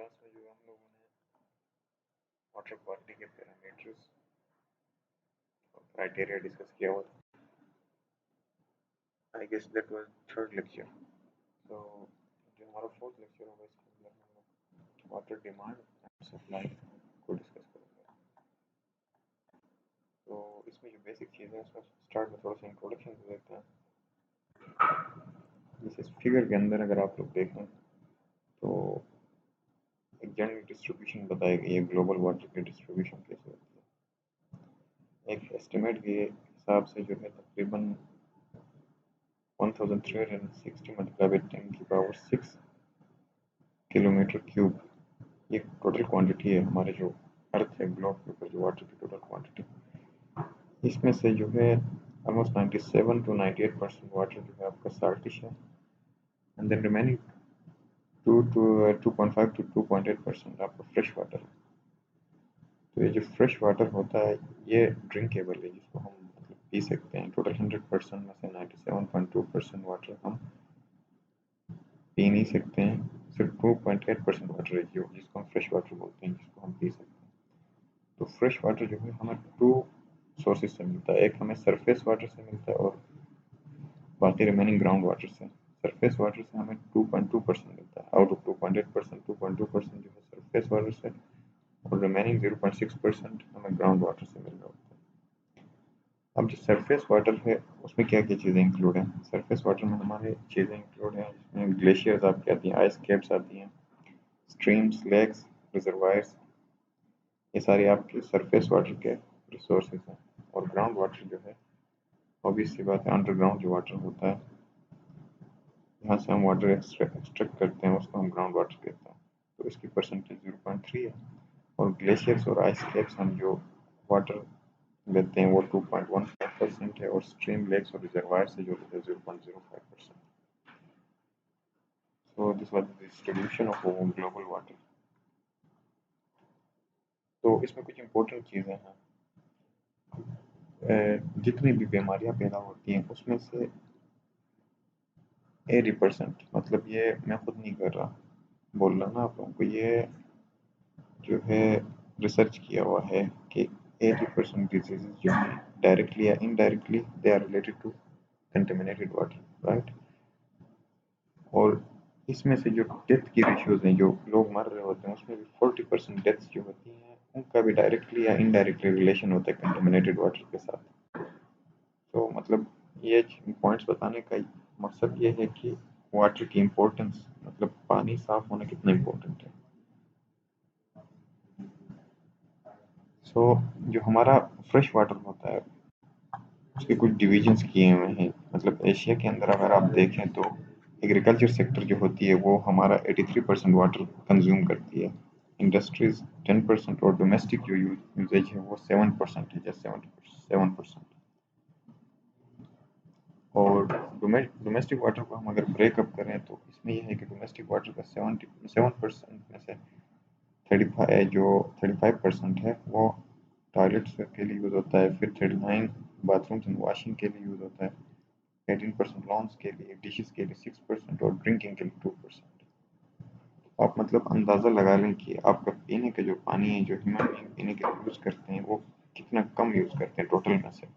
Class में जो हम लोगों ने वाटर क्वालिटी के पैरामीटर्स और क्राइटेरिया डिस्कस किया हुआ था। I guess that was third lecture. तो जो हमारा फोर्थ लेक्चर होगा इसके अंदर हम लोग वाटर डिमांड एंड सप्लाई को डिस्कस करेंगे। तो इसमें जो बेसिक चीज़ें हैं उसमें स्टार्ट में थोड़ा सा इंट्रोडक्शन दे देते हैं। जैसे इस फिगर के अंदर अगर आप लोग देखें तो एक जनरल डिस्ट्रीब्यूशन बताई गई है, ग्लोबल वाटर की डिस्ट्रीब्यूशन कैसे होती है। एक एस्टिमेट के हिसाब से जो है तकरीबन 1360 मल्टीप्लाई बाय 10 की पावर 6 किलोमीटर क्यूब ये टोटल क्वांटिटी है हमारे जो अर्थ है ग्लोब के ऊपर जो वाटर की टोटल क्वांटिटी। इसमें से जो है ऑलमोस्ट 97 to 98% वाटर जो है आपका साल्टिश है एंड देन रिमेनिंग 2.5 to 2.8% आपका फ्रेश वाटर है। तो ये जो फ्रेश वाटर होता है ये ड्रिंकेबल है, जिसको हम मतलब पी सकते हैं। टोटल 100% में से 97.2% वाटर हम पी नहीं सकते हैं, सिर्फ 2.8% वाटर है जो जिसको हम फ्रेश वाटर बोलते हैं, जिसको हम पी सकते हैं। तो फ्रेश वाटर जो है हमें टू सोर्सेज से मिलता है, एक हमें सरफेस वाटर से मिलता है और बाकी रिमेनिंग ग्राउंड वाटर से। सरफेस वाटर से हमें 2.2% मिलता है, आउट ऑफ 2.8% 2.2% जो है सरफेस वाटर से और रिमेनिंग 0.6% हमें ग्राउंड वाटर से मिल रहा होता है। अब जो सरफेस वाटर है उसमें क्या क्या चीज़ें इंक्लूड हैं। सरफेस वाटर में हमारे चीज़ें इंक्लूड हैं, जिसमें ग्लेशियर्स आपकी आती हैं, आइस कैप्स आती हैं, स्ट्रीम्स, लेक्स, रिजर्वायर्स, ये सारे आपके सरफेस वाटर के रिसोर्सेज हैं। और ग्राउंड वाटर जो है ऑब्वियस सी बात है, अंडरग्राउंड जो वाटर होता है, यहाँ से हम वाटर एक्सट्रैक्ट करते हैं, उसको हम ग्राउंड वाटर कहते हैं। तो इसकी परसेंटेज 0.3 है। और ग्लेशियर्स और आइस कैप्स हम जो वाटर लेते हैं वो 2.15% है, और स्ट्रीम, लेक्स और रिजर्वायर से जो लेते हैं 0.05%। So this was the distribution of global water. तो इसमें कुछ इंपॉर्टेंट चीज़ें हैं। जितनी भी बीमारियां पैदा होती हैं उसमें से 80%, मतलब ये मैं खुद नहीं कर रहा, बोल रहा ना आप लोगों को, ये जो है रिसर्च किया हुआ है कि 80% डिजीजेज जो हैं डायरेक्टली या indirectly they are related to contaminated water, right. और इसमें से जो डेथ की रेशियोज हैं, जो लोग मर रहे होते हैं, उसमें भी 40% डेथ्स जो होती हैं उनका भी डायरेक्टली या इनडायरेक्टली रिलेशन होता है कंटेमिनेटेड वाटर के साथ। तो मतलब ये पॉइंट्स बताने का मकसद ये है कि वाटर की इम्पोर्टेंस, मतलब पानी साफ होना कितना इम्पोर्टेंट है। सो जो हमारा फ्रेश वाटर होता है उसके कुछ डिविजन्स किए हुए हैं। मतलब एशिया के अंदर अगर आप देखें तो एग्रीकल्चर सेक्टर जो होती है वो हमारा 83% वाटर कंज्यूम करती है, इंडस्ट्रीज 10% और डोमेस्टिक जो यूजेज है वो 7% है, जस्ट 7%। और डोमेस्टिक वाटर को हम अगर ब्रेकअप करें तो इसमें यह है कि डोमेस्टिक वाटर का 77% में से 35% है वो टॉयलेट्स के लिए यूज़ होता है, फिर 39 बाथरूम्स एंड वॉशिंग के लिए यूज़ होता है, 18% लॉन्स के लिए, डिशेस के लिए 6% और ड्रिंकिंग के लिए 2%। आप मतलब अंदाज़ा लगा लें कि आपका पीने का जो पानी है, जो ह्यूमन बीइंग पीने के लिए यूज़ करते हैं, वो कितना कम यूज़ करते हैं टोटल में से।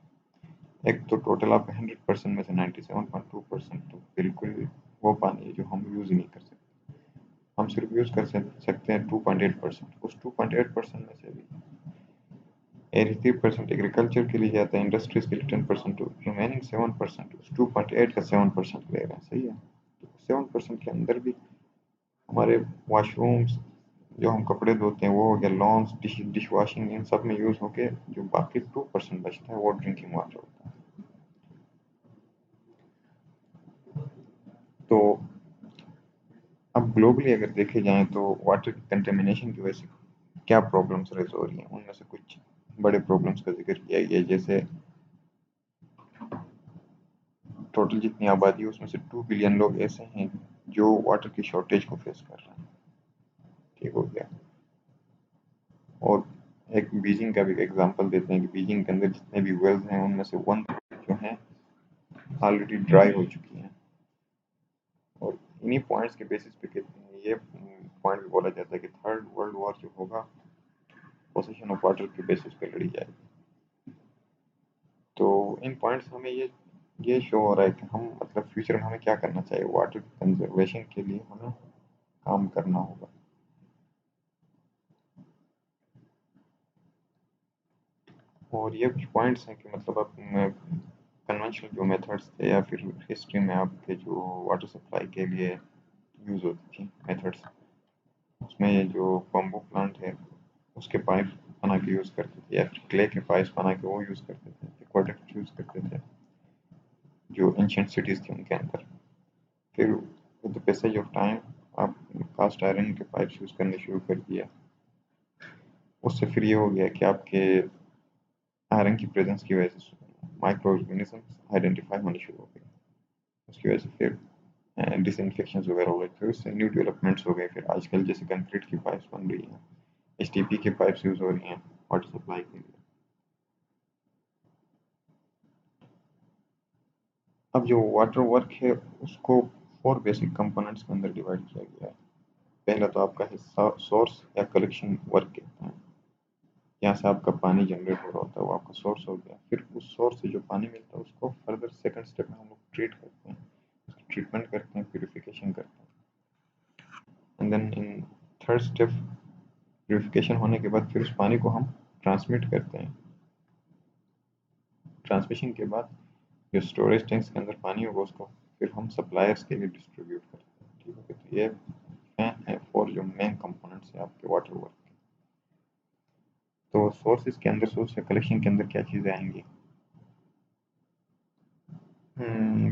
एक तो टोटल आपका 100% में से 97.2% तो बिल्कुल वो पानी है जो हम यूज़ नहीं कर सकते। हम सिर्फ यूज़ कर सकते हैं 2.8%। उस 2.8% में से भी 83% एग्रीकल्चर के लिए जाता है, इंडस्ट्रीज के लिए 10%, रिमेनिंग 7% उस 2.8 का 7% ले रहे हैं, सही है। तो 7% के अंदर भी हमारे वॉशरूम्स, जो हम कपड़े धोते हैं वो हो गया, लॉन्स, डिश वॉशिंग, इन सब में यूज़ होके जो बाकी 2% बचता है वो ड्रिंकिंग वाटर होता है। तो अब ग्लोबली अगर देखे जाएं तो वाटर कंटेमिनेशन की वजह से क्या प्रॉब्लम्स रेज हो रही हैं, उनमें से कुछ बड़े प्रॉब्लम्स का जिक्र किया गया है। जैसे टोटल जितनी आबादी है उसमें से 2 बिलियन लोग ऐसे हैं जो वाटर की शॉर्टेज को फेस कर रहे हैं, ठीक हो गया। और एक बीजिंग का भी एग्जांपल देते हैं कि बीजिंग के अंदर जितने भी वेल्स हैं उनमें से 1 जो हैं ऑलरेडी ड्राई हो चुकी हैं। और इन्हीं पॉइंट्स के बेसिस पे कहते हैं, ये पॉइंट भी बोला जाता है कि थर्ड वर्ल्ड वॉर जो होगा पोजीशन ऑफ वाटर के बेसिस पे लड़ी जाएगी। तो इन पॉइंट्स हमें ये शो हो रहा है कि हम मतलब फ्यूचर में हमें क्या करना चाहिए, वाटर कंजर्वेशन के लिए हमें काम करना होगा। और ये कुछ पॉइंट्स हैं कि मतलब आप कन्वेंशनल जो मेथड्स थे या फिर हिस्ट्री में आपके जो वाटर सप्लाई के लिए यूज़ होती थी मेथड्स, उसमें ये जो बम्बू प्लांट है उसके पाइप बना के यूज़ करते थे या फिर क्ले के पाइप्स बना के वो यूज़ करते थे, एक्वाडक्ट यूज़ करते थे जो एंशियंट सिटीज़ थी उनके अंदर। फिर with the passage of time आप कास्ट आयरन के पाइप्स यूज़ करने शुरू कर दिया। उससे फिर ये हो गया कि आपके आयरन की प्रेजेंस की वजह से माइक्रो ऑर्गेनिजम्स आइडेंटिफाई होने शुरू हो गए। उसकी वजह से फिर डिसइंफेक्शन वगैरह हो गए, फिर उससे न्यू डेवलपमेंट्स हो गए। फिर आजकल जैसे कंक्रीट की पाइप्स बन रही हैं, एचटीपी की पाइप्स यूज़ हो रही हैं वाटर सप्लाई के लिए। अब जो वाटर वर्क है उसको 4 बेसिक कंपोनेंट्स के अंदर डिवाइड किया गया है। पहला तो आपका हिस्सा सोर्स या कलेक्शन वर्क कहते हैं, यहाँ से आपका पानी जनरेट हो रहा होता है वो आपका सोर्स हो गया। फिर उस सोर्स से जो पानी मिलता है उसको फर्दर सेकंड स्टेप में हम लोग ट्रीट करते हैं, उसकी ट्रीटमेंट करते हैं, प्यूरिफिकेशन करते हैं। And then in third step purification होने के बाद फिर उस पानी को हम ट्रांसमिट करते हैं। ट्रांसमिशन के बाद जो स्टोरेज टैंक्स के अंदर पानी होगा उसको फिर हम सप्लायर्स के लिए डिस्ट्रीब्यूट करते हैं। ठीक है, तो ये फैन है 4 जो मेन कंपोनेंट्स है आपके वाटर वर्क के। तो सोर्सेज के अंदर, सोर्स या कलेक्शन के अंदर क्या चीज़ें आएंगी?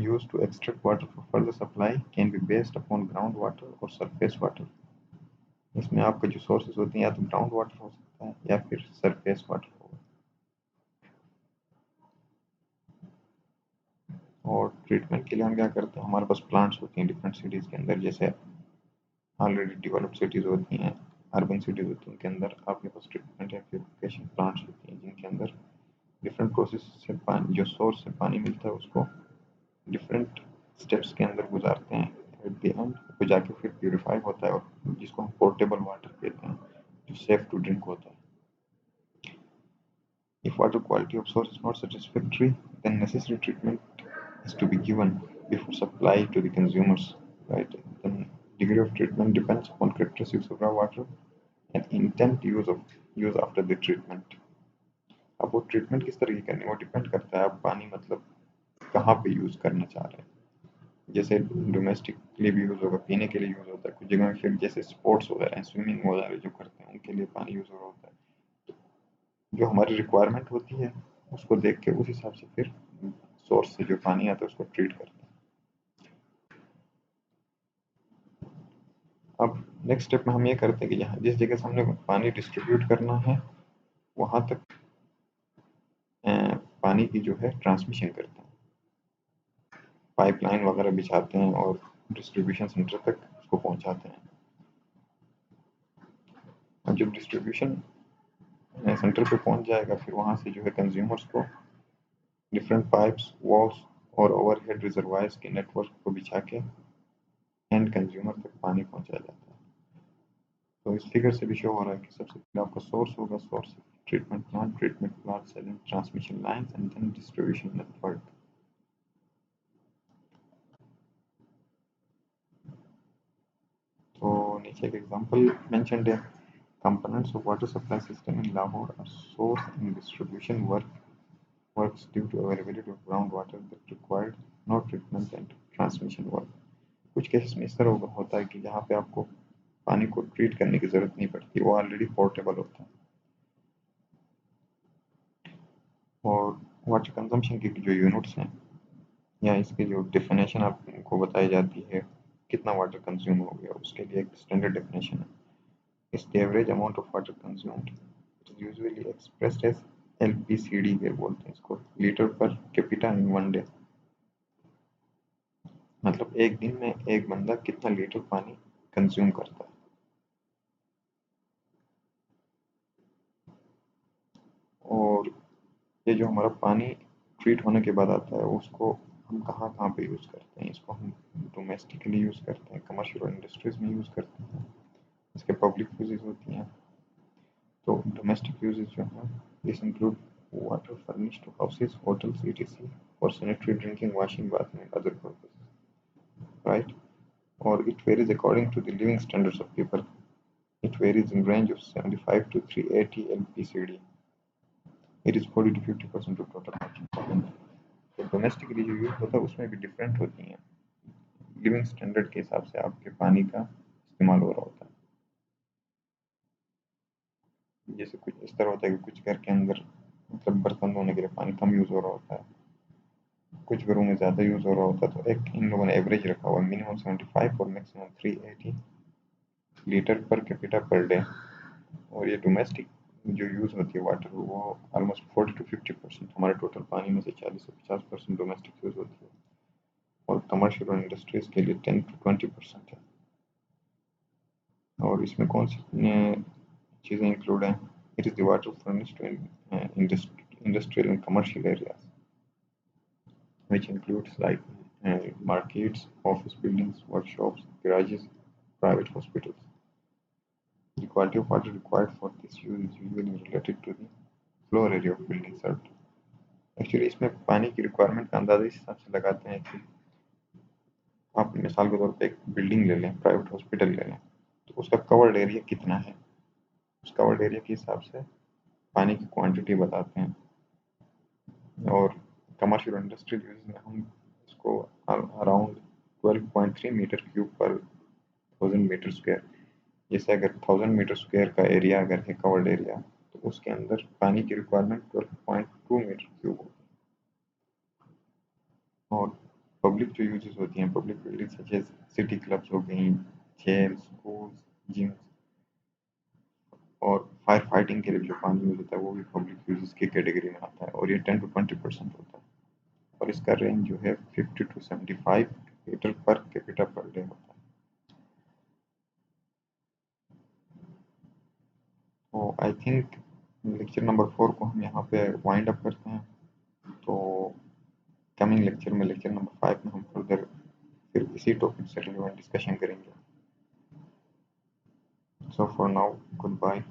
Used to extract water for further supply can be based upon groundwater or surface water। इसमें आपके जो सोर्सेज होते हैं या तो ग्राउंड वाटर हो सकता है या फिर सरफेस वाटर होगा। और ट्रीटमेंट के लिए हम क्या करते हैं, हमारे पास प्लांट्स होती हैं डिफरेंट सिटीज़ के अंदर, जैसे ऑलरेडी डेवलप्ड सिटीज़ होती हैं, अर्बन सिटीज़ होती हैं, उनके अंदर आपके पास ट्रीटमेंट या प्यूरिफिकेशन प्लांट्स होती हैं जिनके अंदर डिफरेंट प्रोसेस से पानी, जो सोर्स से पानी मिलता है उसको डिफरेंट स्टेप्स के अंदर गुजारते हैं। एट द एंड वो जाके फिर प्यूरिफाई होता है और जिसको हम पोर्टेबल वाटर कहते हैं, जो सेफ टू ड्रिंक होता है। If water quality of source is not satisfactory, then necessary treatment is to be given before supply to the consumers, right? Then degree of treatment depends upon characteristics of groundwater and intent use after the treatment। अब वो treatment किस तरह की करनी है वो depend करता है आप पानी मतलब कहाँ पे यूज़ करना चाह रहे हैं। जैसे डोमेस्टिकली भी यूज़ होगा, पीने के लिए यूज़ होता है, कुछ जगह में फिर जैसे स्पोर्ट्स वगैरह हैं, स्विमिंग वगैरह जो करते हैं उनके लिए पानी यूज़ हो रहा होता है। जो हमारी रिक्वायरमेंट होती है उसको देख के उस हिसाब से फिर सोर्स से जो पानी आता है उसको ट्रीट करते हैं। अब नेक्स्ट स्टेप में हम ये करते हैं कि जहाँ जिस जगह से हमने पानी डिस्ट्रीब्यूट करना है वहाँ तक पानी की जो है ट्रांसमिशन करते हैं, पाइपलाइन वगैरह बिछाते हैं और डिस्ट्रीब्यूशन सेंटर तक उसको पहुँचाते हैं। और जब डिस्ट्रीब्यूशन सेंटर पे पहुँच जाएगा फिर वहाँ से जो है कंज्यूमर्स को डिफरेंट पाइप्स, वॉल्स और ओवरहेड रिजर्वायर्स के नेटवर्क को बिछा के एंड कंज्यूमर तक पानी पहुँचाया जाता है। तो इस फिगर से भी शो हो रहा है कि सबसे पहले आपका सोर्स होगा, source treatment plant selling transmission lines and then distribution network. तो नीचे एक एग्जांपल मेंशन्ड है, components of water supply system in Lahore are source and distribution works due to availability of groundwater that required no treatment and transmission work। कुछ cases में इस तरह होता है कि जहाँ पे आपको पानी को ट्रीट करने की ज़रूरत नहीं पड़ती, वो ऑलरेडी पोर्टेबल होता है। और वाटर कंजम्पशन की जो यूनिट्स हैं या इसकी जो डेफिनेशन आपको बताई जाती है कितना वाटर कंज्यूम हो गया, उसके लिए एक स्टैंडर्ड डेफिनेशन है। Is the average amount of water consumed it is usually expressed as LPCD के बोलते हैं इसको, litre per capita in one day. मतलब एक दिन में एक बंदा कितना लीटर पानी कंज्यूम करता है। और ये जो हमारा पानी ट्रीट होने के बाद आता है उसको हम कहाँ कहाँ पे यूज़ करते हैं, इसको हम डोमेस्टिकली यूज़ करते हैं, कमर्शियल इंडस्ट्रीज में यूज़ करते हैं, इसके पब्लिक यूजेस होती हैं। तो डोमेस्टिक यूजेस जो हैं this include water furnish to houses, hotels, etc for sanitary drinking, washing, bathing and other purposes, right? Or it varies according to the living standards of people. It varies in range of 75 to 380 LPCD. It is 40 to 50% of total water. तो domestically जो use होता है उसमें भी different होती हैं, living standard के हिसाब से आपके पानी का इस्तेमाल हो रहा होता है। जैसे कुछ इस तरह होता है कि कुछ घर के अंदर मतलब बर्तन धोने के लिए पानी कम यूज़ हो रहा होता है, कुछ घरों में ज़्यादा यूज़ हो रहा होता है। तो एक इन लोगों ने एवरेज रखा हुआ है, मिनिमम 75 और maximum 380 litre per capita per day. और ये डोमेस्टिक जो यूज़ होती है वाटर वो ऑलमोस्ट 40 टू 50% हमारे टोटल पानी में से 40 से 50% डोमेस्टिक यूज़ होती है, और कमर्शियल और इंडस्ट्रीज के लिए 10 टू 20% है। और इसमें कौन सी चीज़ें इंक्लूड हैं? It is the water furnished to industrial and commercial areas, which includes like markets, office buildings, workshops, garages, private hospitals. The quality of water required for this use is usually related to the floor area of building served. Actually इसमें पानी की requirement का अंदाजा इस हिसाब से लगाते हैं कि आप मिसाल के तौर पे एक बिल्डिंग ले लें, प्राइवेट हॉस्पिटल ले लें, तो उसका कवर्ड एरिया कितना है, उस कवर्ड एरिया के हिसाब से पानी की क्वांटिटी बताते हैं। और कमर्शियल इंडस्ट्रियल यूज में हम इसको अराउंड 12.3 मीटर क्यूब पर 1000 मीटर स्क्वायर, जैसे अगर 1000 मीटर स्क्वायर का एरिया अगर है कवर्ड एरिया, तो उसके अंदर पानी की रिक्वायरमेंट 12.2 मीटर क्यूब होगी। और पब्लिक जो यूजेस होती हैं, public building such as city clubs हो गई, जेल, स्कूल्स, जिम्स, और फायर फाइटिंग के लिए जो पानी यूज होता है वो भी पब्लिक यूजेस की कैटेगरी में आता है, और ये 10 टू 20% होता है। और इसका रेंज जो है 50 to 75 litre per capita per day होता है। तो आई थिंक लेक्चर नंबर 4 को हम यहाँ पे वाइंड अप करते हैं। तो कमिंग लेक्चर में, लेक्चर नंबर 5 में हम फर्दर फिर इसी टॉपिक से रिलेवेंट डिस्कशन करेंगे। So for now good bye.